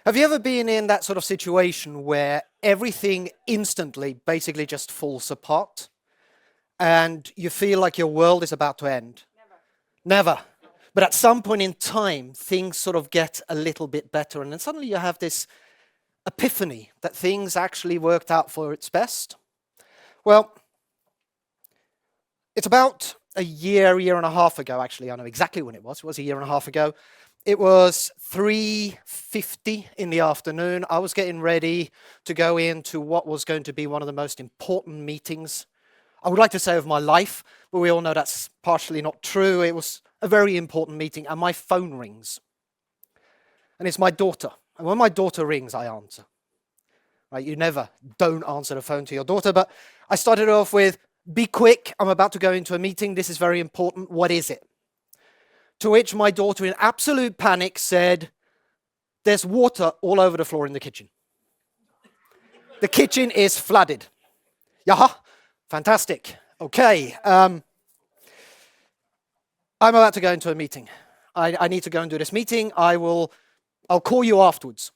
Have you ever been in that sort of situation where everything instantly basically just falls apart and you feel like your world is about to end? Never. But at some point in time, things sort of get a little bit better, and then suddenly you have this epiphany that things actually worked out for its best. Well, it's about a year and a half ago, actually. I know exactly when it was. It was a year and a half ago. It was 3:50 in the afternoon. I was getting ready to go into what was going to be one of the most important meetings, I would like to say, of my life, but we all know that's partially not true. It was a very important meeting, and my phone rings. And it's my daughter. And when my daughter rings, I answer. Right? You never don't answer the phone to your daughter, but I started off with, "Be quick, I'm about to go into a meeting, this is very important, what is it?" To which my daughter, in absolute panic, said, "There's water all over the floor in the kitchen. The kitchen is flooded." Yaha, fantastic. Okay, I'm about to go into a meeting. I need to go and do this meeting. I'll call you afterwards.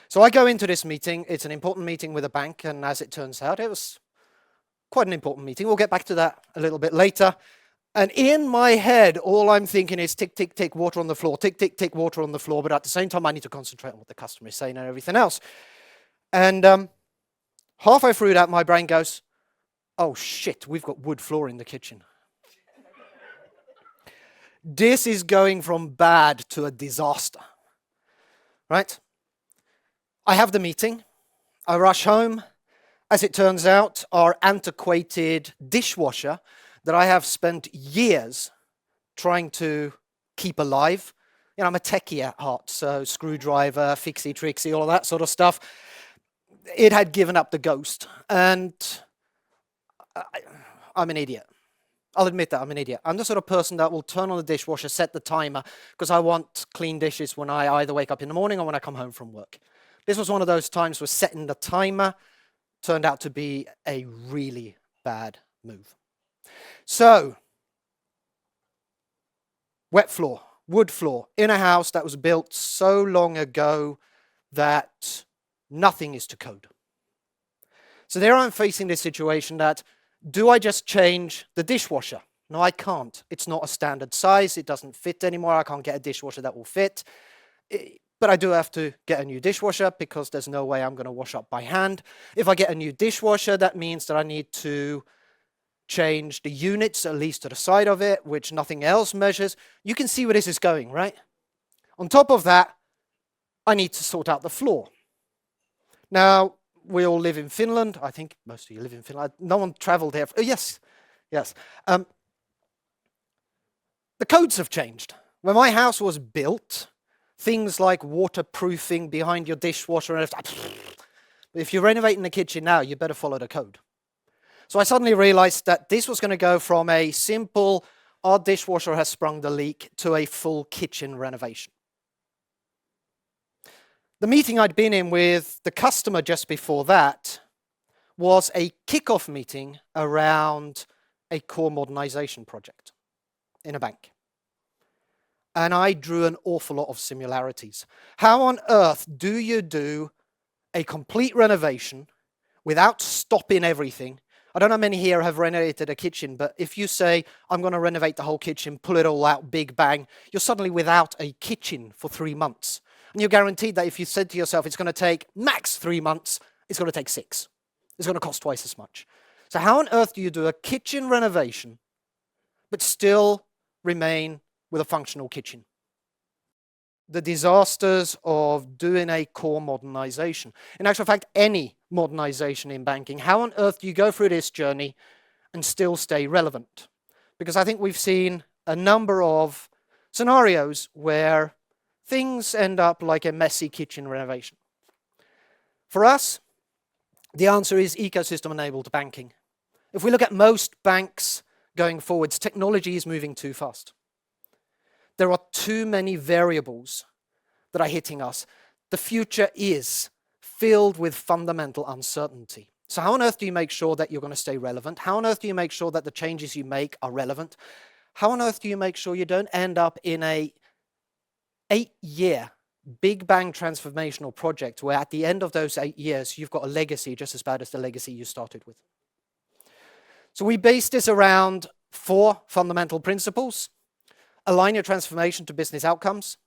So I go into this meeting. It's an important meeting with a bank, and as it turns out, it was quite an important meeting. We'll get back to that a little bit later. And in my head, all I'm thinking is tick, tick, tick, water on the floor, tick, tick, tick, water on the floor. But at the same time, I need to concentrate on what the customer is saying and everything else. And halfway through that, my brain goes, "Oh shit, we've got wood floor in the kitchen." This is going from bad to a disaster, right? I have the meeting. I rush home. As it turns out, our antiquated dishwasher that I have spent years trying to keep alive. You know, I'm a techie at heart, so screwdriver, fixie, trixie, all of that sort of stuff. It had given up the ghost, and I'm an idiot. I'll admit that I'm an idiot. I'm the sort of person that will turn on the dishwasher, set the timer, because I want clean dishes when I either wake up in the morning or when I come home from work. This was one of those times where setting the timer turned out to be a really bad move. So, wet floor, wood floor, in a house that was built so long ago that nothing is to code. So there I'm facing this situation that, do I just change the dishwasher? No, I can't. It's not a standard size. It doesn't fit anymore. I can't get a dishwasher that will fit. But I do have to get a new dishwasher because there's no way I'm going to wash up by hand. If I get a new dishwasher, that means that I need to change the units, at least to the side of it, which nothing else measures. You can see where this is going, right? On top of that, I need to sort out the floor. Now, we all live in Finland. I think most of you live in Finland. No one traveled here. Yes. The codes have changed. When my house was built, things like waterproofing behind your dishwasher, and if you're renovating the kitchen now, you better follow the code. So I suddenly realized that this was going to go from a simple, our dishwasher has sprung the leak, to a full kitchen renovation. The meeting I'd been in with the customer just before that was a kickoff meeting around a core modernization project in a bank. And I drew an awful lot of similarities. How on earth do you do a complete renovation without stopping everything? I don't know how many here have renovated a kitchen, but if you say, "I'm going to renovate the whole kitchen, pull it all out, big bang," you're suddenly without a kitchen for 3 months. And you're guaranteed that if you said to yourself, it's going to take max 3 months, it's going to take 6. It's going to cost twice as much. So how on earth do you do a kitchen renovation, but still remain with a functional kitchen? The disasters of doing a core modernization. In actual fact, any modernization in banking. How on earth do you go through this journey and still stay relevant? Because I think we've seen a number of scenarios where things end up like a messy kitchen renovation. For us, the answer is ecosystem-enabled banking. If we look at most banks going forwards, technology is moving too fast. There are too many variables that are hitting us. The future is filled with fundamental uncertainty. So how on earth do you make sure that you're going to stay relevant? How on earth do you make sure that the changes you make are relevant? How on earth do you make sure you don't end up in a 8-year big bang transformational project where at the end of those 8 years, you've got a legacy just as bad as the legacy you started with. So we base this around 4 fundamental principles. Align your transformation to business outcomes.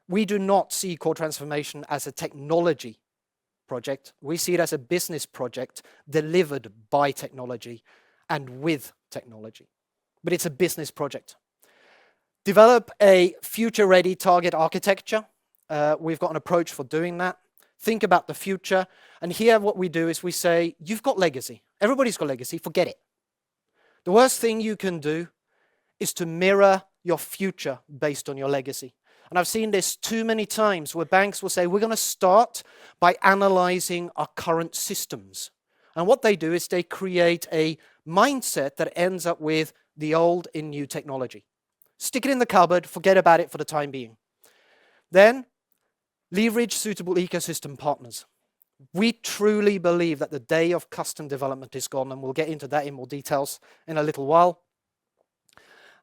We do not see core transformation as a technology project. We see it as a business project delivered by technology and with technology. But it's a business project. Develop a future-ready target architecture. We've got an approach for doing that. Think about the future. And here what we do is we say, you've got legacy. Everybody's got legacy. Forget it. The worst thing you can do is to mirror your future based on your legacy. And I've seen this too many times where banks will say, we're going to start by analyzing our current systems. And what they do is they create a mindset that ends up with the old in new technology. Stick it in the cupboard, forget about it for the time being. Then, leverage suitable ecosystem partners. We truly believe that the day of custom development is gone, and we'll get into that in more details in a little while.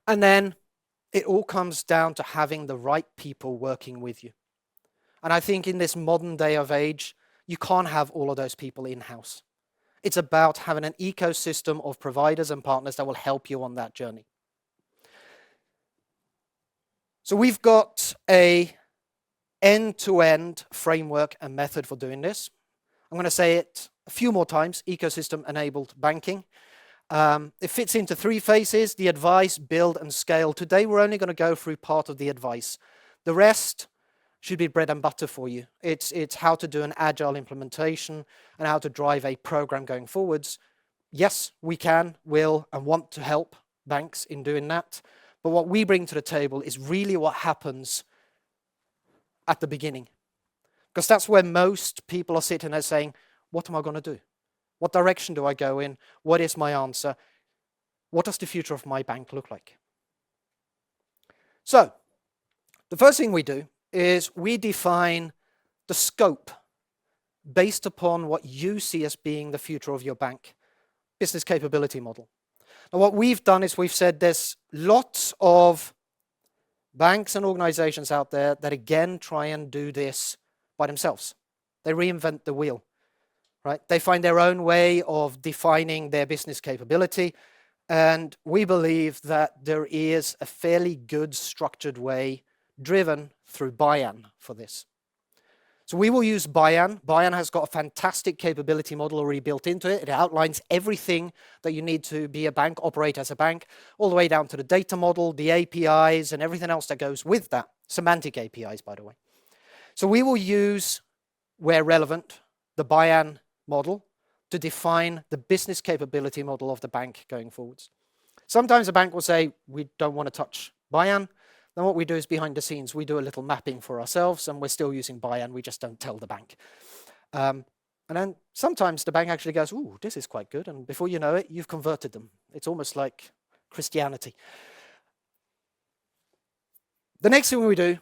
And then it all comes down to having the right people working with you. And I think in this modern day of age, you can't have all of those people in-house. It's about having an ecosystem of providers and partners that will help you on that journey. So we've got a end-to-end framework and method for doing this. I'm going to say it a few more times, ecosystem-enabled banking. It fits into 3 phases, the advice, build, and scale. Today, we're only going to go through part of the advice. The rest should be bread and butter for you. It's how to do an agile implementation and how to drive a program going forwards. Yes, we can, will, and want to help banks in doing that. But what we bring to the table is really what happens at the beginning. Because that's where most people are sitting there saying, what am I going to do? What direction do I go in? What is my answer? What does the future of my bank look like? So, the first thing we do is we define the scope based upon what you see as being the future of your bank, business capability model. Now, what we've done is we've said there's lots of banks and organizations out there that again try and do this by themselves. They reinvent the wheel, right? They find their own way of defining their business capability. And we believe that there is a fairly good structured way driven through buy-in for this. So we will use buy-in. Buy-in has got a fantastic capability model already built into it. It outlines everything that you need to be a bank, operate as a bank, all the way down to the data model, the APIs, and everything else that goes with that. Semantic APIs, by the way. So we will use, where relevant, the buy-in model to define the business capability model of the bank going forwards. Sometimes a bank will say, we don't want to touch buy-in. Then what we do is behind the scenes, we do a little mapping for ourselves, and we're still using buy-in, we just don't tell the bank. And then sometimes the bank actually goes, ooh, this is quite good, and before you know it, you've converted them. It's almost like Christianity. The next thing we do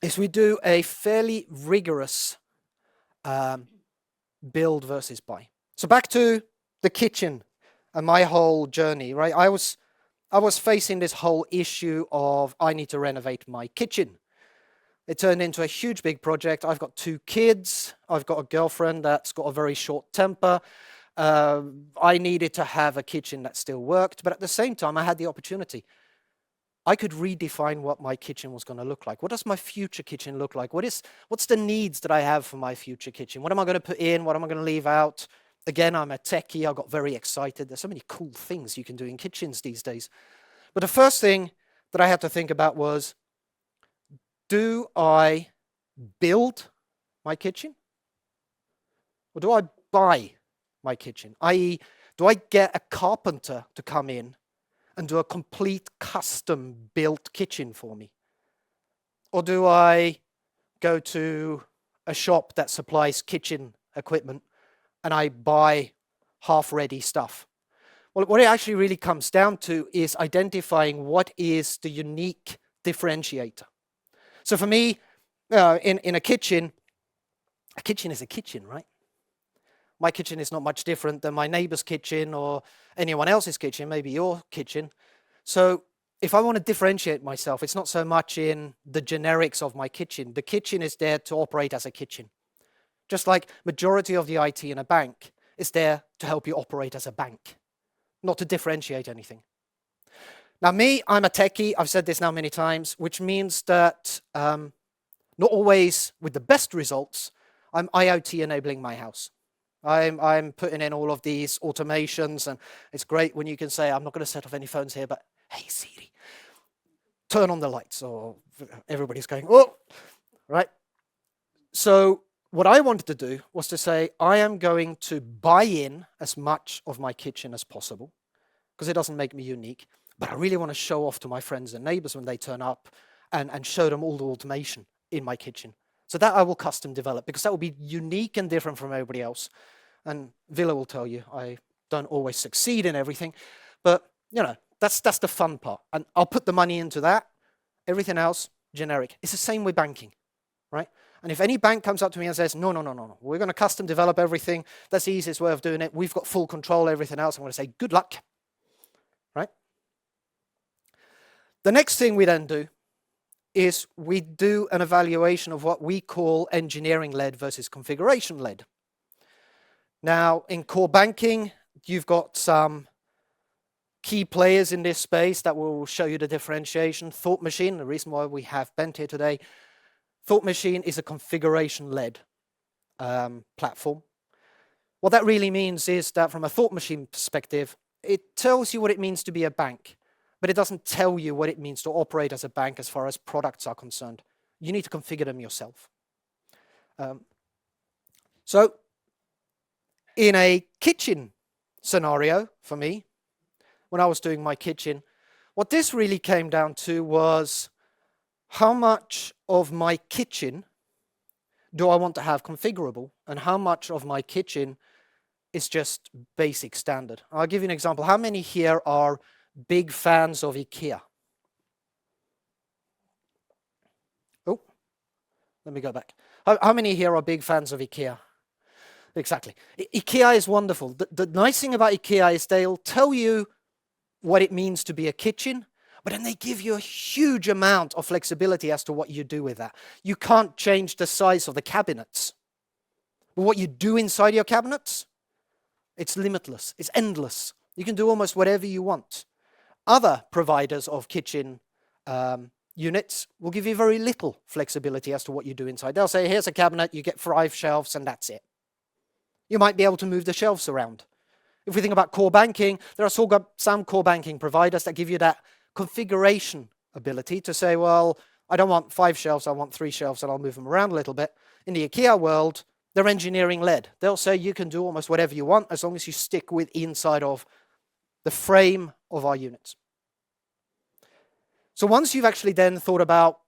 is we do a fairly rigorous build versus buy. So back to the kitchen and my whole journey, right? I was facing this whole issue of I need to renovate my kitchen. It turned into a huge big project. I've got 2 kids. I've got a girlfriend that's got a very short temper. I needed to have a kitchen that still worked, but at the same time, I had the opportunity. I could redefine what my kitchen was going to look like. What does my future kitchen look like? What's the needs that I have for my future kitchen? What am I going to put in? What am I going to leave out? Again, I'm a techie. I got very excited. There's so many cool things you can do in kitchens these days. But the first thing that I had to think about was, do I build my kitchen? Or do I buy my kitchen? i.e., do I get a carpenter to come in and do a complete custom-built kitchen for me? Or do I go to a shop that supplies kitchen equipment and I buy half-ready stuff? Well, what it actually really comes down to is identifying what is the unique differentiator. So for me, in a kitchen is a kitchen, right? My kitchen is not much different than my neighbor's kitchen or anyone else's kitchen, maybe your kitchen. So if I want to differentiate myself, it's not so much in the generics of my kitchen. The kitchen is there to operate as a kitchen. Just like majority of the IT in a bank is there to help you operate as a bank, not to differentiate anything. Now me, I'm a techie, I've said this now many times, which means that not always with the best results, I'm IoT enabling my house. I'm putting in all of these automations, and it's great when you can say, I'm not going to set off any phones here, but hey Siri, turn on the lights, or everybody's going, oh, right? So what I wanted to do was to say, I am going to buy in as much of my kitchen as possible, because it doesn't make me unique, but I really want to show off to my friends and neighbors when they turn up and show them all the automation in my kitchen. So that I will custom develop, because that will be unique and different from everybody else. And Villa will tell you, I don't always succeed in everything, but you know, that's the fun part. And I'll put the money into that. Everything else, generic. It's the same with banking, right? And if any bank comes up to me and says, no, we're going to custom develop everything, that's the easiest way of doing it, we've got full control, everything else, I'm going to say, good luck, right? The next thing we then do is we do an evaluation of what we call engineering-led versus configuration-led. Now, in core banking, you've got some key players in this space that will show you the differentiation. Thought Machine, the reason why we have Bent here today, Thought Machine is a configuration-led platform. What that really means is that from a Thought Machine perspective, it tells you what it means to be a bank, but it doesn't tell you what it means to operate as a bank as far as products are concerned. You need to configure them yourself. So in a kitchen scenario for me, when I was doing my kitchen, what this really came down to was how much of my kitchen do I want to have configurable, and how much of my kitchen is just basic standard. I'll give you an example. How many here are big fans of IKEA? Oh, let me go back. How many here are big fans of IKEA? Exactly. IKEA is wonderful. The nice thing about IKEA is they'll tell you what it means to be a kitchen, but then they give you a huge amount of flexibility as to what you do with that. You can't change the size of the cabinets. But what you do inside your cabinets, it's limitless, it's endless. You can do almost whatever you want. Other providers of kitchen units will give you very little flexibility as to what you do inside. They'll say, here's a cabinet, you get 5 shelves, and that's it. You might be able to move the shelves around. If we think about core banking, there are some core banking providers that give you that configuration ability to say, well, I don't want 5 shelves, I want 3 shelves, and I'll move them around a little bit. In the IKEA world, they're engineering-led. They'll say you can do almost whatever you want as long as you stick with inside of the frame of our units. So once you've actually then thought about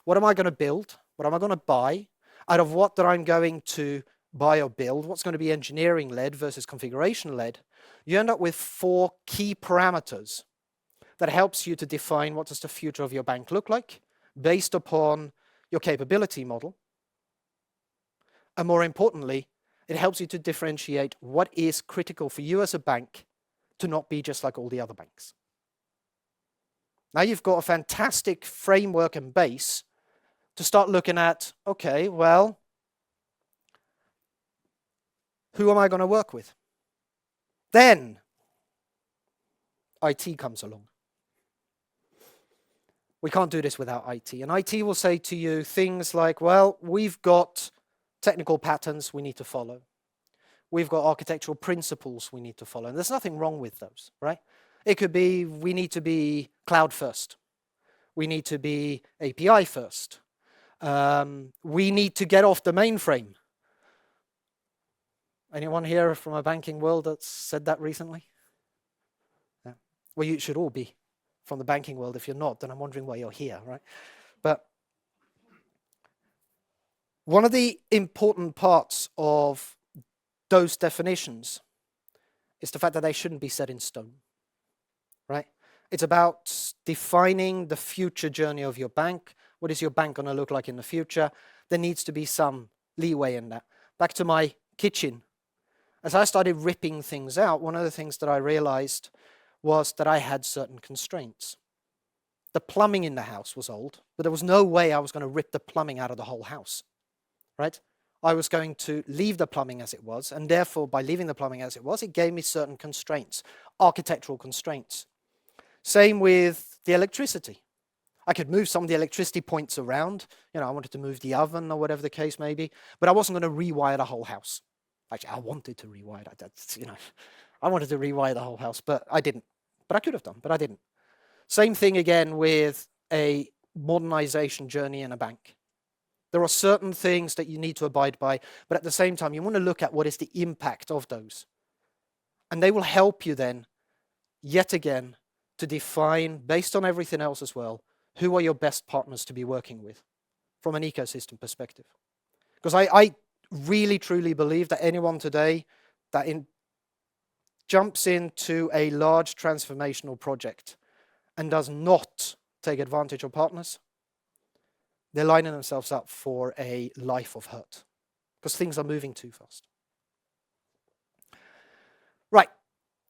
what am I going to build, what am I going to buy, out of what that I'm going to buy or build, what's going to be engineering-led versus configuration-led, you end up with 4 key parameters that helps you to define what does the future of your bank look like based upon your capability model. And more importantly, it helps you to differentiate what is critical for you as a bank to not be just like all the other banks. Now you've got a fantastic framework and base to start looking at, okay, well, who am I going to work with? Then IT comes along. We can't do this without IT. And IT will say to you things like, well, we've got technical patterns we need to follow. We've got architectural principles we need to follow. And there's nothing wrong with those, right? It could be we need to be cloud first. We need to be API first. We need to get off the mainframe. Anyone here from a banking world that's said that recently? Yeah. Well, you should all be from the banking world. If you're not, then I'm wondering why you're here, right? But one of the important parts of those definitions is the fact that they shouldn't be set in stone, right? It's about defining the future journey of your bank. What is your bank going to look like in the future? There needs to be some leeway in that. Back to my kitchen. As I started ripping things out, one of the things that I realized was that I had certain constraints. the plumbing in the house was old, but there was no way I was going to rip the plumbing out of the whole house, right? I was going to leave the plumbing as it was, and therefore, by leaving the plumbing as it was, it gave me certain constraints, architectural constraints. Same with the electricity. I could move some of the electricity points around. You know, I wanted to move the oven or whatever the case may be, but I wasn't going to rewire the whole house. Actually, I wanted to rewire that. That's, you know, I wanted to rewire the whole house, but I didn't. But I could have done, but I didn't. Same thing again with a modernization journey in a bank. There are certain things that you need to abide by, but at the same time, you want to look at what is the impact of those. And they will help you then, yet again, to define, based on everything else as well, who are your best partners to be working with from an ecosystem perspective. Because I really, truly believe that anyone today that jumps into a large transformational project and does not take advantage of partners, they're lining themselves up for a life of hurt because things are moving too fast. Right.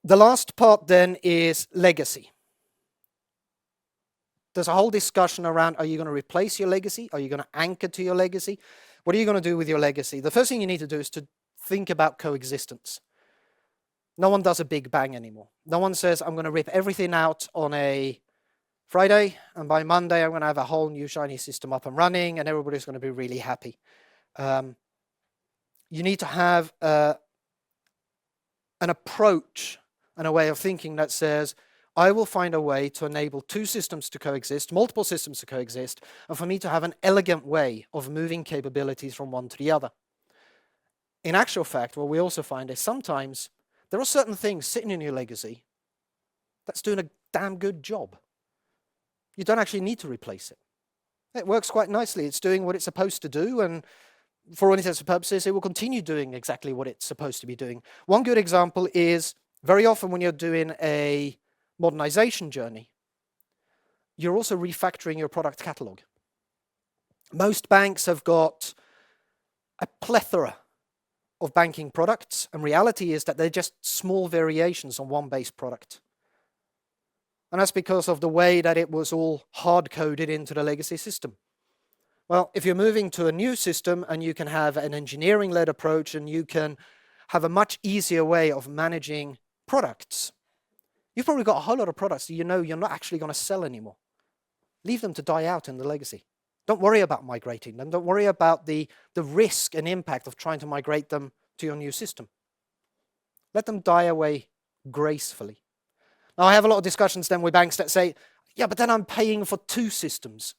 The last part then is legacy. There's a whole discussion around, are you going to replace your legacy? Are you going to anchor to your legacy? What are you going to do with your legacy? The first thing you need to do is to think about coexistence. No one does a big bang anymore. No one says, I'm going to rip everything out on a Friday, and by Monday I'm going to have a whole new shiny system up and running, and everybody's going to be really happy. You need to have an approach and a way of thinking that says, I will find a way to enable two systems to coexist, multiple systems to coexist, and for me to have an elegant way of moving capabilities from one to the other. In actual fact, what we also find is sometimes there are certain things sitting in your legacy that's doing a damn good job. You don't actually need to replace it. It works quite nicely. It's doing what it's supposed to do, and for all intents and purposes, it will continue doing exactly what it's supposed to be doing. One good example is very often when you're doing a modernization journey, you're also refactoring your product catalog. Most banks have got a plethora of banking products, and reality is that they're just small variations on one base product. And that's because of the way that it was all hard-coded into the legacy system. Well, if you're moving to a new system and you can have an engineering-led approach and you can have a much easier way of managing products, you've probably got a whole lot of products that you know you're not actually going to sell anymore. Leave them to die out in the legacy. Don't worry about migrating them. Don't worry about the risk and impact of trying to migrate them to your new system. Let them die away gracefully. Now, I have a lot of discussions then with banks that say, yeah, but then I'm paying for two systems.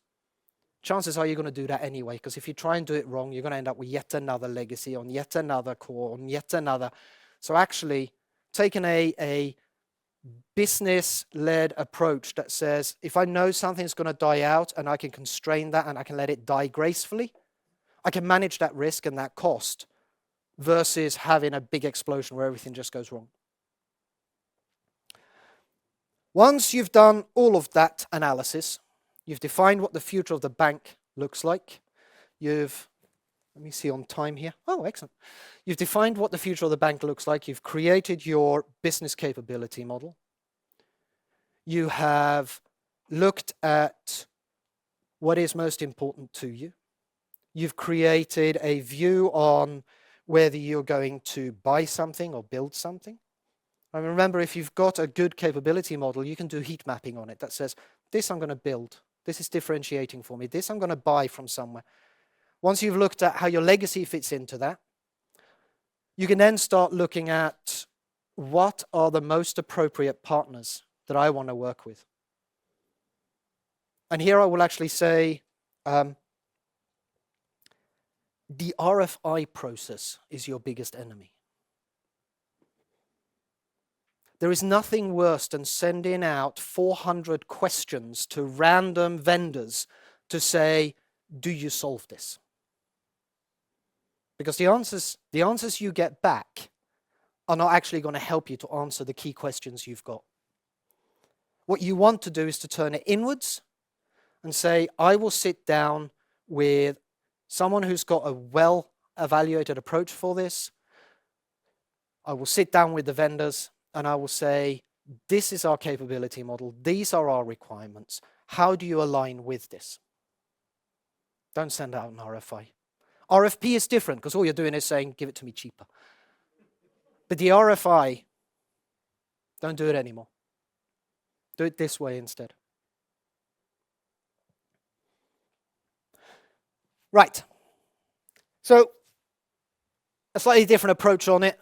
Chances are you're going to do that anyway, because if you try and do it wrong, you're going to end up with yet another legacy on yet another core, on yet another. So actually, taking a business-led approach that says, if I know something's going to die out and I can constrain that and I can let it die gracefully, I can manage that risk and that cost versus having a big explosion where everything just goes wrong. Once you've done all of that analysis, you've defined what the future of the bank looks like. Let me see on time here. Oh, excellent. You've defined what the future of the bank looks like. You've created your business capability model. You have looked at what is most important to you. You've created a view on whether you're going to buy something or build something. And remember, if you've got a good capability model, you can do heat mapping on it that says, this I'm going to build. This is differentiating for me. This I'm going to buy from somewhere. Once you've looked at how your legacy fits into that, you can then start looking at what are the most appropriate partners that I want to work with. And here I will actually say the RFI process is your biggest enemy. There is nothing worse than sending out 400 questions to random vendors to say, do you solve this? Because the answers you get back are not actually going to help you to answer the key questions you've got. What you want to do is to turn it inwards and say, I will sit down with someone who's got a well-evaluated approach for this. I will sit down with the vendors and I will say, this is our capability model. These are our requirements. How do you align with this? Don't send out an RFI. RFP is different because all you're doing is saying, give it to me cheaper. But the RFI, don't do it anymore. Do it this way instead. Right. So, a slightly different approach on it.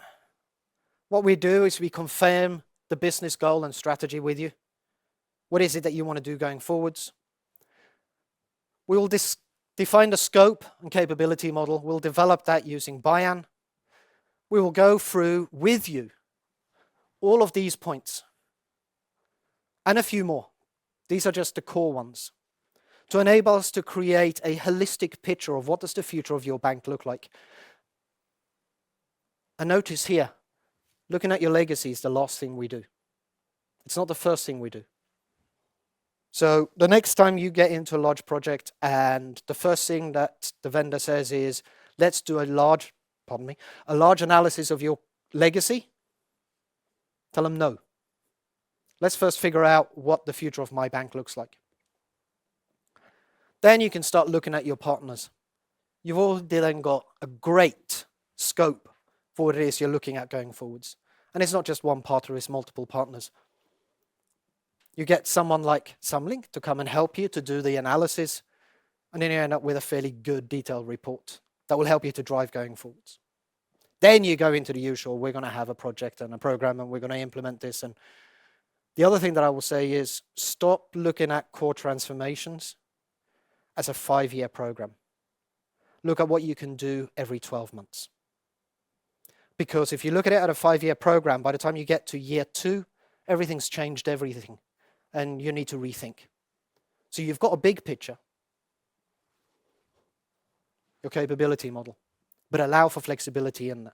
What we do is we confirm the business goal and strategy with you. What is it that you want to do going forwards? We will define the scope and capability model. We'll develop that using BIAN. We will go through with you all of these points and a few more. These are just the core ones to enable us to create a holistic picture of what does the future of your bank look like. And notice here, looking at your legacy is the last thing we do. It's not the first thing we do. So the next time you get into a large project and the first thing that the vendor says is, let's do a large analysis of your legacy, tell them no. Let's first figure out what the future of my bank looks like. Then you can start looking at your partners. You've already then got a great scope for what it is you're looking at going forwards. And it's not just one partner, it's multiple partners. You get someone like Samlink to come and help you to do the analysis, and then you end up with a fairly good detailed report that will help you to drive going forwards. Then you go into the usual, we're going to have a project and a program and we're going to implement this. And the other thing that I will say is stop looking at core transformations as a 5-year program. Look at what you can do every 12 months. Because if you look at it at a 5-year program, by the time you get to year 2, everything's changed everything. And you need to rethink. So you've got a big picture, your capability model, but allow for flexibility in that.